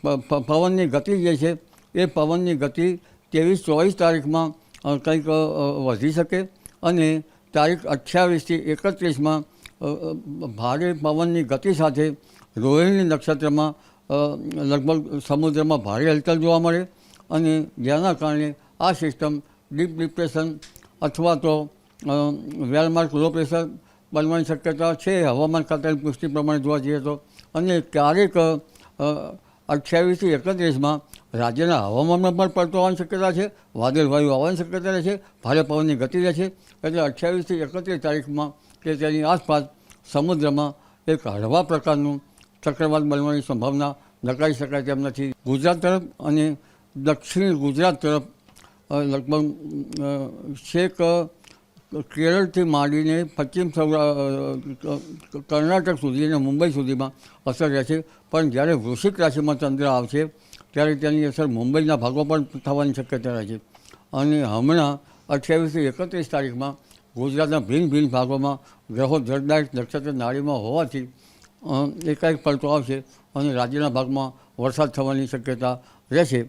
પવનની ગતિ જે છે એ પવનની ગતિ 23-24 તારીખમાં કંઈક વધી શકે અને તારીખ 28થી 31માં ભારે પવનની ગતિ સાથે રોહિણી નક્ષત્રમાં લગભગ સમુદ્રમાં ભારે હલચલ જોવા મળે અને જેના કારણે આ સિસ્ટમ ડીપ ડિપ્રેશન અથવા તો વેલમાર્ક લો પ્રેશર બનવાની શક્યતા છે હવામાન ખાતાની પુષ્ટિ પ્રમાણે જોવા જઈએ તો. અને ક્યારેક 28થી 31માં રાજ્યના હવામાનમાં પણ પડતો આવવાની શક્યતા છે, વાદળવાયુ આવવાની શક્યતા રહે છે, ભારે પવનની ગતિ રહે છે. એટલે 28થી 31 તારીખમાં કે તેની આસપાસ સમુદ્રમાં એક હળવા પ્રકારનું ચક્રવાત બનવાની સંભાવના નકારી શકાય તેમ નથી. ગુજરાત તરફ અને દક્ષિણ ગુજરાત તરફ લગભગ છેક કેરળથી માંડીને પશ્ચિમ કર્ણાટક સુધી અને મુંબઈ સુધીમાં અસર રહેશે. પણ જ્યારે વૃશ્ચિક રાશિમાં ચંદ્ર આવશે ત્યારે તેની અસર મુંબઈના ભાગો પર થવાની શક્યતા રહે છે. અને હમણાં 28થી 31 તારીખમાં ગુજરાતના ભિન્ન ભિન્ન ભાગોમાં ગ્રહો જળદાયક નક્ષત્ર નાળીમાં હોવાથી એકાએક પલટો આવશે અને રાજ્યના ભાગમાં વરસાદ થવાની શક્યતા રહેશે.